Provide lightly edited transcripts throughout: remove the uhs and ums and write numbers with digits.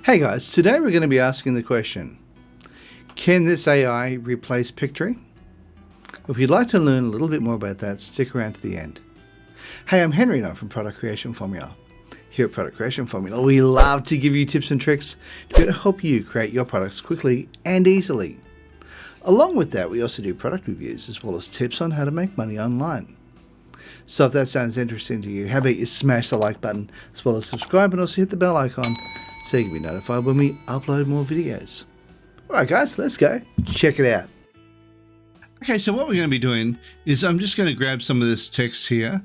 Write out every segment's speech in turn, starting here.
Hey guys, today we're going to be asking the question, can this AI replace Pictory? If you'd like to learn a little bit more about that, stick around to the end. Hey, I'm Henry and I'm from Product Creation Formula. Here at Product Creation Formula, we love to give you tips and tricks to be able to help you create your products quickly and easily. Along with that, we also do product reviews as well as tips on how to make money online. So if that sounds interesting to you, how about you smash the like button as well as subscribe and also hit the bell icon so you can be notified when we upload more videos. Alright guys, let's go. Check it out. Okay, so what we're going to be doing is I'm just going to grab some of this text here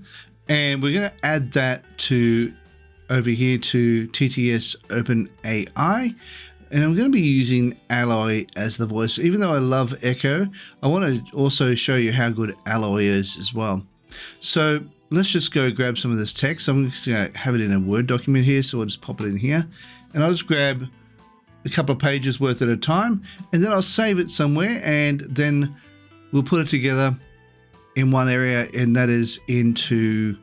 and we're going to add that to over here to TTS OpenAI, and I'm going to be using Alloy as the voice. Even though I love Echo, I want to also show you how good Alloy is as well. So let's just go grab some of this text. I'm just going to have it in a Word document here, so I'll just pop it in here and I'll just grab a couple of pages worth at a time and then I'll save it somewhere and then we'll put it together in one area, and that is into,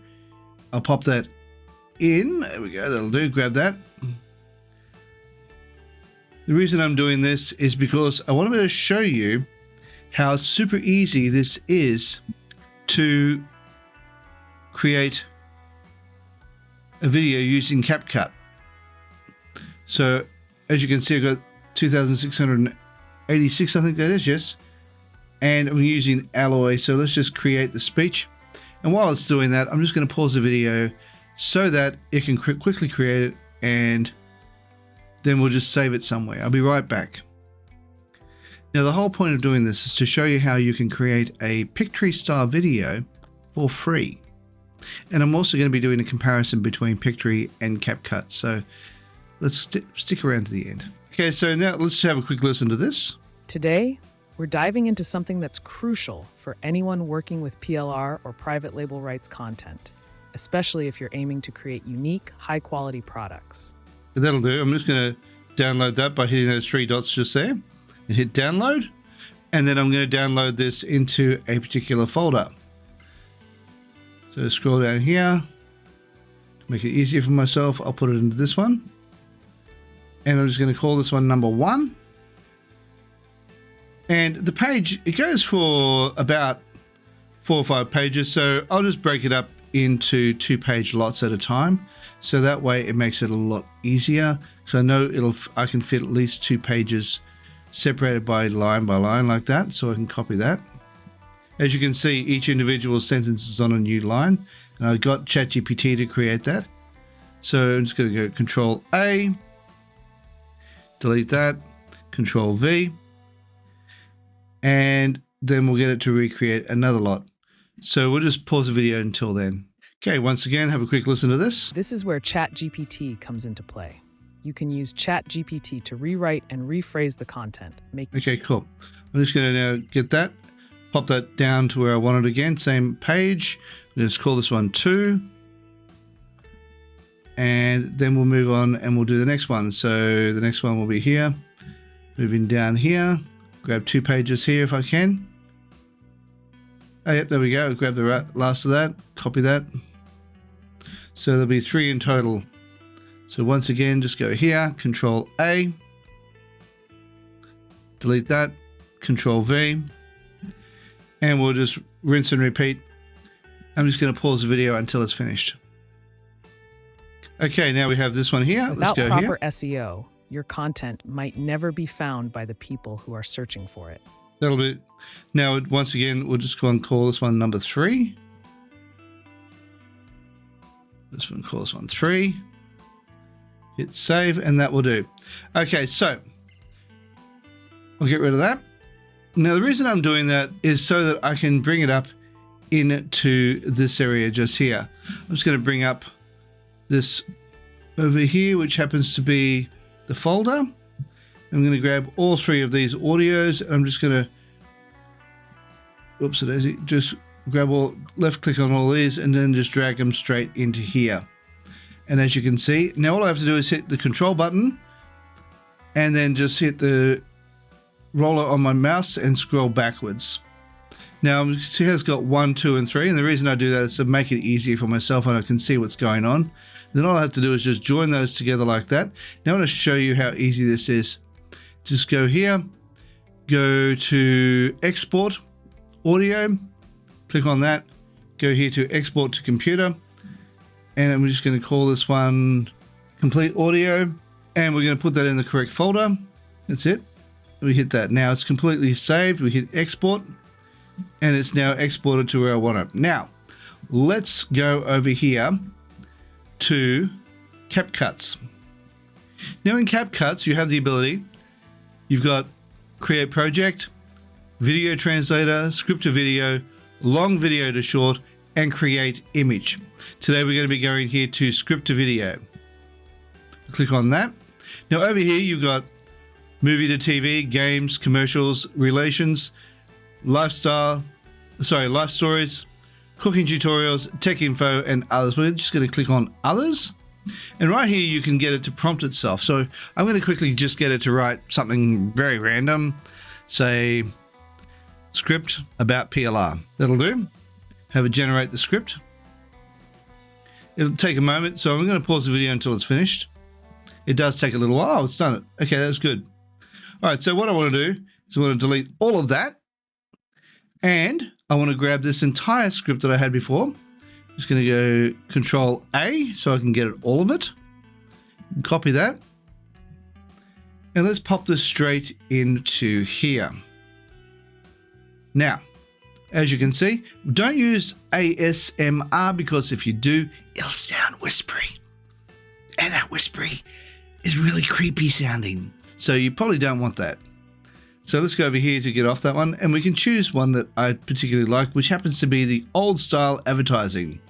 I'll pop that in. There we go, that'll do. Grab that. The reason I'm doing this is because I want to be able to show you how super easy this is to create a video using Capcut. So as you can see, I've got 2,686, I think that is, yes. And I'm using Alloy. So let's just create the speech. And while it's doing that, I'm just going to pause the video so that it can quickly create it, and then we'll just save it somewhere. I'll be right back. Now, the whole point of doing this is to show you how you can create a Pictory style video for free. And I'm also going to be doing a comparison between Pictory and Capcut. So let's stick around to the end. Okay, so now let's have a quick listen to this. Today, we're diving into something that's crucial for anyone working with PLR or private label rights content, especially if you're aiming to create unique, high-quality products. That'll do. I'm just going to download that by hitting those three dots just there and hit download. And then I'm going to download this into a particular folder. So scroll down here. To make it easier for myself, I'll put it into this one. And I'm just going to call this one number 1. And the page, it goes for about 4 or 5 pages. So I'll just break it up into 2-page lots at a time. So that way it makes it a lot easier. So I know I can fit at least 2 pages separated by line like that. So I can copy that. As you can see, each individual sentence is on a new line. And I got ChatGPT to create that. So I'm just going to go Control A, delete that, Control V, and then we'll get it to recreate another lot. So we'll just pause the video until then. Okay, once again, have a quick listen to this. This is where ChatGPT comes into play. You can use ChatGPT to rewrite and rephrase the content. Okay, cool. I'm just going to now get that, pop that down to where I want it again, same page. Let's call this one 2. And then we'll move on and we'll do the next one. So the next one will be here. Moving down here, grab 2 pages here if I can. Oh, yep, there we go. Grab the last of that, copy that. So there'll be 3 in total. So once again, just go here, Control A, delete that, Control V, and we'll just rinse and repeat. I'm just going to pause the video until it's finished. Okay, now we have this one here. Without proper SEO, your content might never be found by the people who are searching for it. That'll be. Now, once again, we'll just go and call this one number 3. This one, call this one 3. Hit save, and that will do. Okay, so I'll get rid of that. Now, the reason I'm doing that is so that I can bring it up into this area just here. I'm just going to bring up this over here, which happens to be the folder. I'm going to grab all 3 of these audios, and I'm just going to, whoops, just grab left click on all these and then just drag them straight into here. And as you can see, now all I have to do is hit the control button and then just hit the roller on my mouse and scroll backwards. Now, you see how it's got 1, 2, and 3, and the reason I do that is to make it easier for myself and I can see what's going on. Then all I have to do is just join those together like that. Now I want to show you how easy this is. Just go here, go to export audio, click on that, go here to export to computer, and I'm just going to call this one complete audio, and we're going to put that in the correct folder. That's it. We hit that. Now it's completely saved. We hit export, and it's now exported to where I want it. Now let's go over here to CapCuts. Now in CapCuts you have the ability, you've got create project, video translator, script to video, long video to short, and create image. Today we're going to be going here to script to video. Click on that. Now over here you've got movie to TV, games, commercials, relations, life stories, cooking tutorials, tech info, and others. We're just going to click on others. And right here you can get it to prompt itself. So I'm going to quickly just get it to write something very random. Say script about PLR. That'll do. Have it generate the script. It'll take a moment, so I'm going to pause the video until it's finished. It does take a little while. Oh, it's done it. Okay, that's good. All right, so what I want to do is I want to delete all of that, and I want to grab this entire script that I had before. I'm just going to go Control A so I can get all of it. Copy that. And let's pop this straight into here. Now, as you can see, don't use ASMR, because if you do, it'll sound whispery. And that whispery is really creepy sounding. So you probably don't want that. So let's go over here to get off that one, and we can choose one that I particularly like, which happens to be the old style advertising.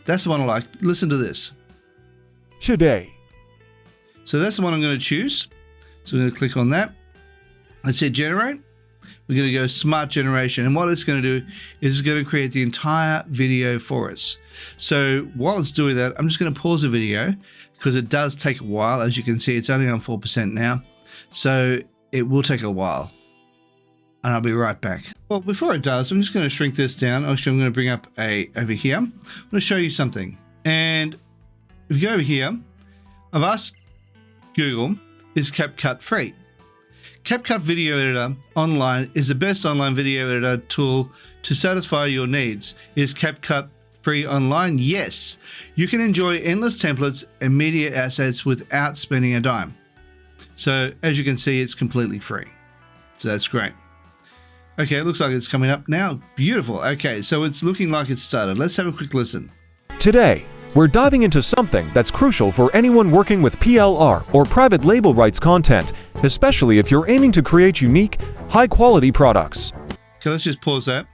That's the one I like. Listen to this. Today. So that's the one I'm going to choose. So I'm going to click on that. Let's hit generate. We're going to go smart generation, and what it's going to do is it's going to create the entire video for us. So while it's doing that, I'm just going to pause the video because it does take a while. As you can see, it's only on 4% now. So it will take a while, and I'll be right back. Well, before it does, I'm just going to shrink this down. Actually, I'm going to bring up over here. I'm going to show you something. And if you go over here, I've asked Google, is CapCut free? CapCut Video Editor Online is the best online video editor tool to satisfy your needs. Is CapCut free online? Yes. You can enjoy endless templates and media assets without spending a dime. So as you can see, it's completely free. So that's great. Okay, it looks like it's coming up now. Beautiful. Okay, so it's looking like it's started. Let's have a quick listen. Today, we're diving into something that's crucial for anyone working with PLR or private label rights content, especially if you're aiming to create unique, high-quality products. Okay, let's just pause that.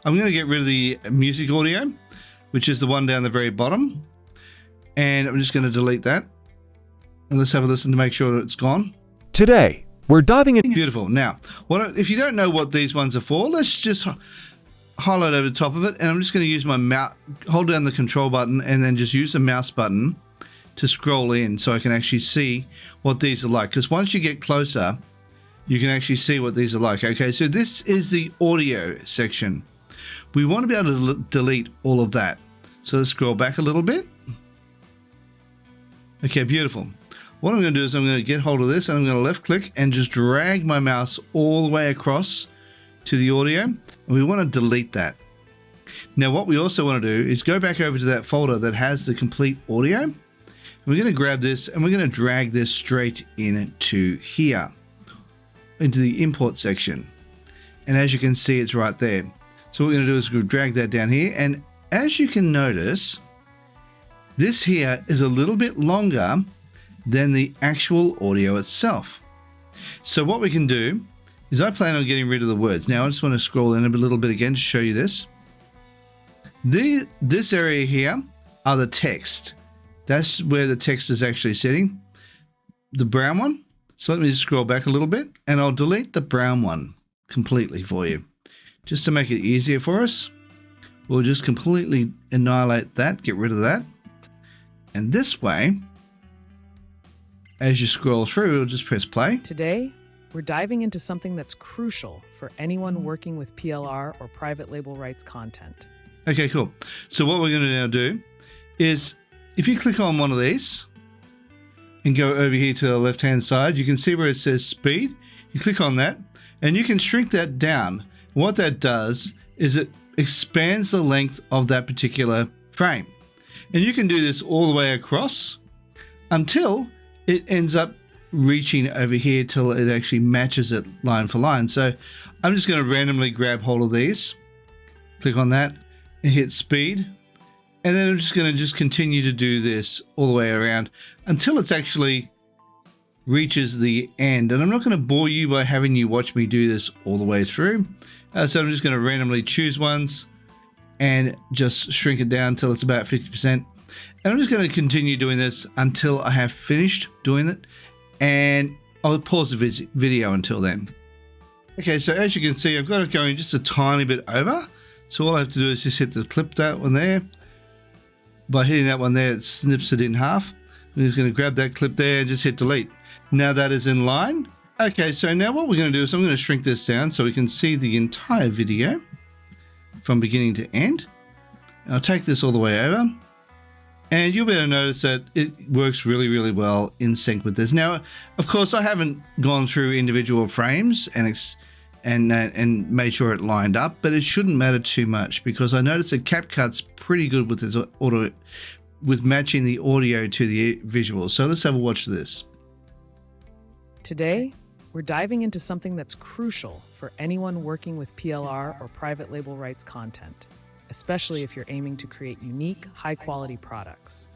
I'm going to get rid of the music audio, which is the one down the very bottom. And I'm just going to delete that. And let's have a listen to make sure that it's gone. Today, we're diving in. Beautiful. Now, if you don't know what these ones are for, let's just highlight over the top of it, and I'm just going to use my mouse, hold down the control button, and then just use the mouse button to scroll in so I can actually see what these are like. Because once you get closer, you can actually see what these are like. Okay, so this is the audio section. We want to be able to delete all of that. So let's scroll back a little bit. Okay, beautiful. What I'm going to do is I'm going to get hold of this, and I'm going to left click and just drag my mouse all the way across to the audio, and we want to delete that. Now what we also want to do is go back over to that folder that has the complete audio, and we're going to grab this and we're going to drag this straight into here, into the import section. And as you can see, it's right there. So what we're going to do is we'll drag that down here, and as you can notice, this here is a little bit longer than the actual audio itself. So what we can do is I plan on getting rid of the words. Now I just want to scroll in a little bit again to show you this. This area here are the text. That's where the text is actually sitting. The brown one. So let me just scroll back a little bit, and I'll delete the brown one completely for you. Just to make it easier for us, we'll just completely annihilate that, get rid of that. And this way, as you scroll through, we'll just press play. Today, we're diving into something that's crucial for anyone working with PLR or private label rights content. Okay, cool. So what we're going to now do is if you click on one of these and go over here to the left hand side, you can see where it says speed. You click on that and you can shrink that down. What that does is it expands the length of that particular frame. And you can do this all the way across until it ends up reaching over here till it actually matches it line for line. So I'm just going to randomly grab hold of these, click on that and hit speed. And then I'm just going to continue to do this all the way around until it's actually reaches the end. And I'm not going to bore you by having you watch me do this all the way through. So I'm just going to randomly choose ones and just shrink it down until it's about 50%. And I'm just going to continue doing this until I have finished doing it. And I'll pause the video until then. Okay, so as you can see, I've got it going just a tiny bit over. So all I have to do is just hit the clip that one there. By hitting that one there, it snips it in half. I'm just going to grab that clip there and just hit delete. Now that is in line. Okay, so now what we're going to do is I'm going to shrink this down so we can see the entire video from beginning to end. I'll take this all the way over. And you'll be able to notice that it works really, really well in sync with this. Now, of course, I haven't gone through individual frames and made sure it lined up, but it shouldn't matter too much because I noticed that Capcut's pretty good with its audio, with matching the audio to the visual. So let's have a watch of this. Today, we're diving into something that's crucial for anyone working with PLR or private label rights content, especially if you're aiming to create unique, high-quality products.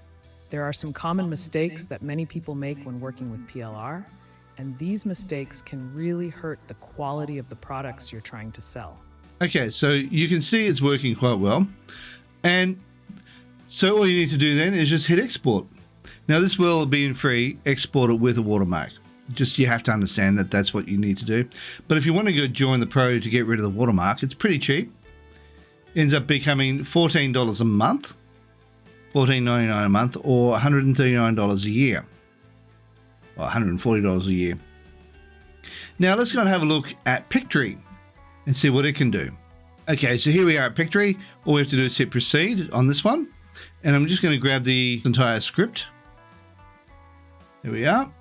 There are some common mistakes that many people make when working with PLR, and these mistakes can really hurt the quality of the products you're trying to sell. Okay, so you can see it's working quite well. And so all you need to do then is just hit export. Now this will be in free, export it with a watermark. Just you have to understand that that's what you need to do. But if you want to go join the pro to get rid of the watermark, it's pretty cheap. Ends up becoming $14 a month, $14.99 a month, or $139 a year, or $140 a year. Now let's go and have a look at Pictory and see what it can do. Okay, so here we are at Pictory. All we have to do is hit proceed on this one. And I'm just going to grab the entire script. Here we are.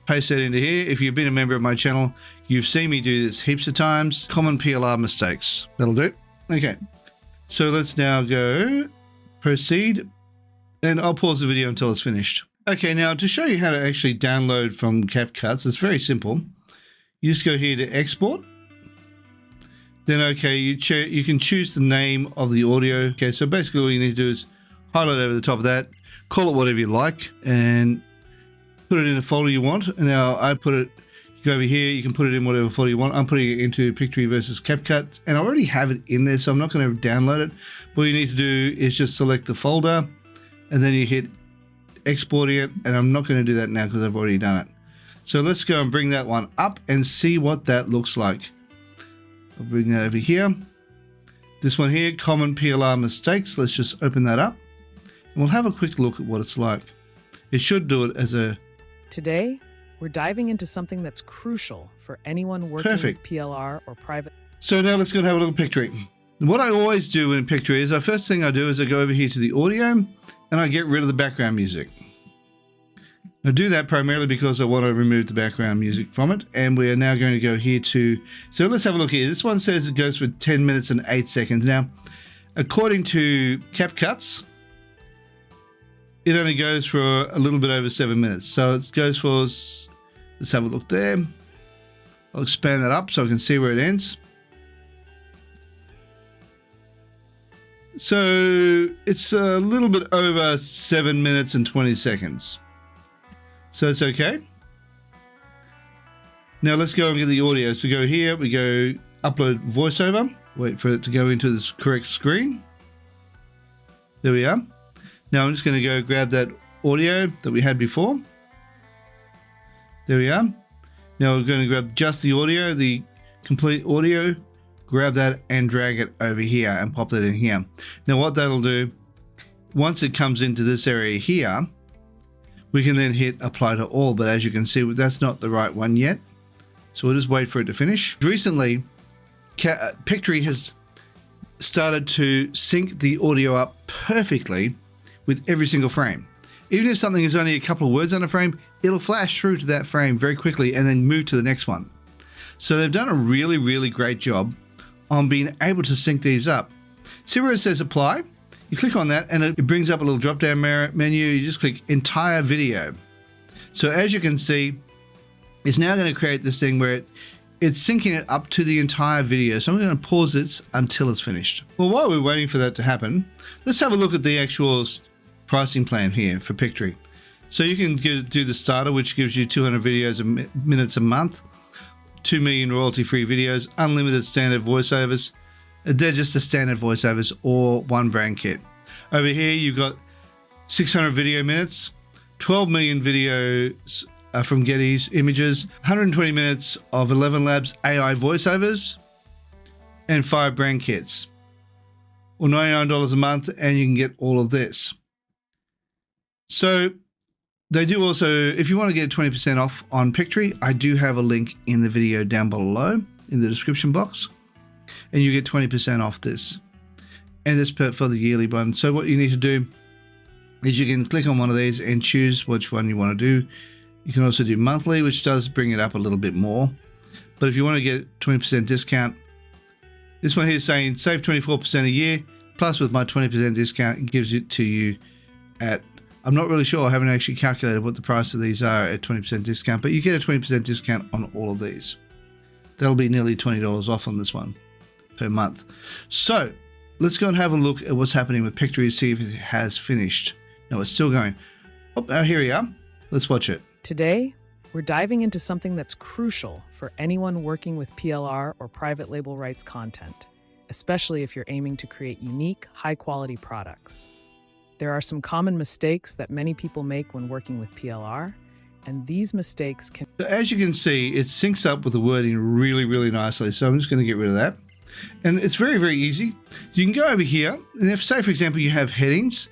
Paste that into here. If you've been a member of my channel, you've seen me do this heaps of times. Common PLR mistakes. That'll do. Okay, so let's now go proceed, and I'll pause the video until it's finished. Okay, now to show you how to actually download from Capcut, it's very simple. You just go here to export. Then okay, you can choose the name of the audio. Okay, so basically all you need to do is highlight over the top of that, call it whatever you like, and put it in the folder you want. And now I put it, you go over here, you can put it in whatever folder you want. I'm putting it into Pictory versus Capcut, and I already have it in there, so I'm not going to download it. What you need to do is just select the folder, and then you hit exporting it, and I'm not going to do that now because I've already done it. So let's go and bring that one up and see what that looks like. I'll bring that over here. This one here, common PLR mistakes. Let's just open that up, and we'll have a quick look at what it's like. It should do it as a... Today, we're diving into something that's crucial for anyone working with PLR or private. So now let's go and have a look at Pictory. What I always do in Pictory is the first thing I do is I go over here to the audio and I get rid of the background music. I do that primarily because I want to remove the background music from it. And we are now going to go here to, so let's have a look here. This one says it goes for 10 minutes and 8 seconds. Now, according to Capcut's, it only goes for a little bit over 7 minutes. So it goes for, let's have a look there. I'll expand that up so I can see where it ends. So it's a little bit over 7 minutes and 20 seconds. So it's okay. Now let's go and get the audio. So go here, we go upload voiceover. Wait for it to go into this correct screen. There we are. Now I'm just going to go grab that audio that we had before. There we are. Now we're going to grab just the audio, the complete audio, grab that and drag it over here and pop that in here. Now what that'll do, once it comes into this area here, we can then hit apply to all, but as you can see, that's not the right one yet. So we'll just wait for it to finish. Recently, Pictory has started to sync the audio up perfectly with every single frame. Even if something is only a couple of words on a frame, it'll flash through to that frame very quickly and then move to the next one. So they've done a really, really great job on being able to sync these up. See where it says apply? You click on that and it brings up a little drop down menu. You just click entire video. So as you can see, it's now going to create this thing where it's syncing it up to the entire video. So I'm going to pause it until it's finished. Well, while we're waiting for that to happen, let's have a look at the actual pricing plan here for Pictory. So you can do the starter, which gives you 200 videos minutes a month, 2 million royalty-free videos, unlimited standard voiceovers. They're just the standard voiceovers or one brand kit. Over here, you've got 600 video minutes, 12 million videos from Getty's images, 120 minutes of 𝗩𝗏𝗁𝗍𝗲 AI voiceovers, and 5 brand kits. Or $99 a month, and you can get all of this. So they do also, if you want to get 20% off on Pictory, I do have a link in the video down below in the description box, and you get 20% off this. And it's for the yearly one. So what you need to do is you can click on one of these and choose which one you want to do. You can also do monthly, which does bring it up a little bit more. But if you want to get 20% discount, this one here is saying save 24% a year, plus with my 20% discount, it gives it to you at, I'm not really sure, I haven't actually calculated what the price of these are at 20% discount, but you get a 20% discount on all of these. That'll be nearly $20 off on this one per month. So let's go and have a look at what's happening with Pictory to see if it has finished. No, it's still going. Oh, here we are. Let's watch it. Today, we're diving into something that's crucial for anyone working with PLR or private label rights content, especially if you're aiming to create unique, high-quality products. There are some common mistakes that many people make when working with PLR, and these mistakes can... So as you can see, it syncs up with the wording really, really nicely. So I'm just going to get rid of that. And it's very, very easy. You can go over here, and if, say, for example, you have headings,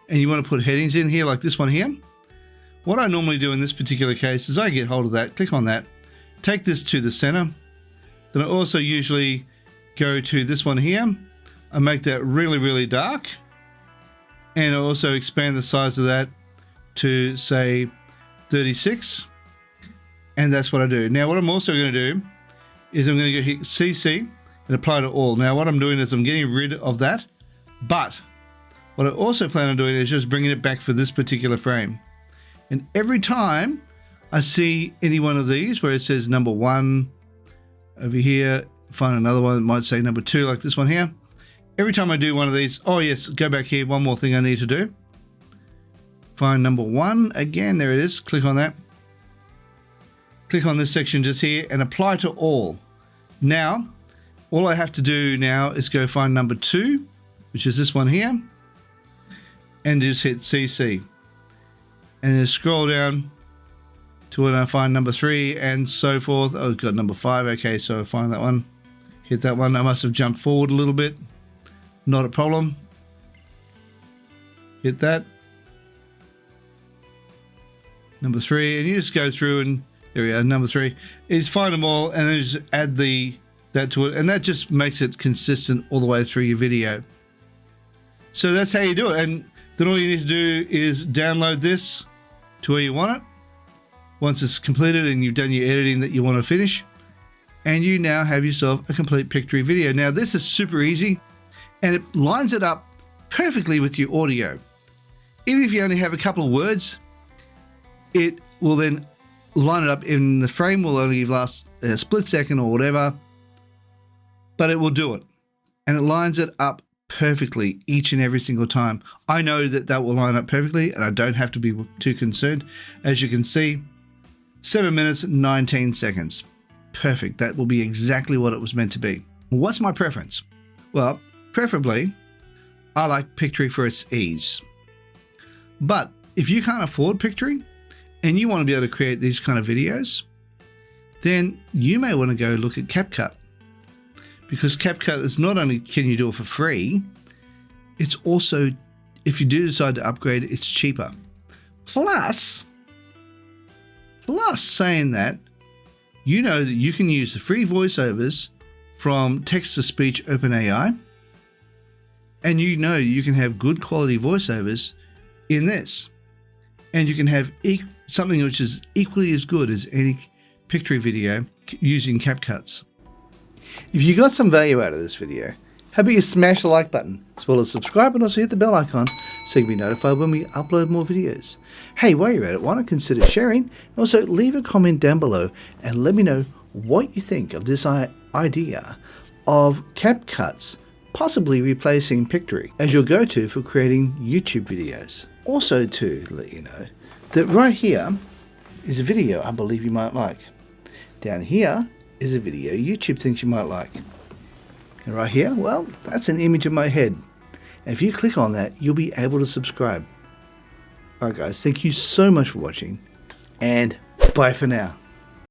and you want to put headings in here like this one here, what I normally do in this particular case is I get hold of that, click on that, take this to the center. Then I also usually go to this one here. I make that really, really dark. And I also expand the size of that to, say, 36. And that's what I do. Now, what I'm also going to do is I'm going to go hit CC and apply to all. Now, what I'm doing is I'm getting rid of that. But what I also plan on doing is just bringing it back for this particular frame. And every time I see any one of these where it says number 1 over here, find another one that might say number 2, like this one here. Every time I do one of these, oh yes, go back here, one more thing I need to do. Find number 1 again, there it is, click on that. Click on this section just here and apply to all. Now, all I have to do now is go find number 2, which is this one here, and just hit CC. And then scroll down to when I find number 3 and so forth. Oh, I've got number 5. Okay, so I find that one. Hit that one. I must have jumped forward a little bit. Not a problem. Hit that. Number 3. And you just go through and there we are, number 3. You just find them all and then just add that to it. And that just makes it consistent all the way through your video. So that's how you do it. And then all you need to do is download this to where you want it. Once it's completed and you've done your editing that you want to finish, and you now have yourself a complete Pictory video. Now this is super easy and it lines it up perfectly with your audio. Even if you only have a couple of words, it will then line it up in the frame, will only last a split second or whatever, but it will do it. And it lines it up perfectly each and every single time. I know that that will line up perfectly and I don't have to be too concerned. As you can see, 7 minutes, 19 seconds. Perfect. That will be exactly what it was meant to be. What's my preference? Well, preferably, I like Pictory for its ease. But if you can't afford Pictory and you want to be able to create these kind of videos, then you may want to go look at Capcut. Because Capcut is not only can you do it for free, it's also, if you do decide to upgrade, it's cheaper. Plus saying that, you know that you can use the free voiceovers from text-to-speech OpenAI, and you know you can have good quality voiceovers in this. And you can have something which is equally as good as any Pictory video using CapCuts. If you got some value out of this video, how about you smash the like button, as well as subscribe, and also hit the bell icon so you can be notified when we upload more videos. Hey, while you're at it, why not consider sharing? Also, leave a comment down below and let me know what you think of this idea of CapCuts possibly replacing Pictory as your go-to for creating YouTube videos. Also, to let you know that right here is a video I believe you might like. Down here is a video YouTube thinks you might like. And right here, well, that's an image of my head. And if you click on that, you'll be able to subscribe. Alright guys, thank you so much for watching, and bye for now.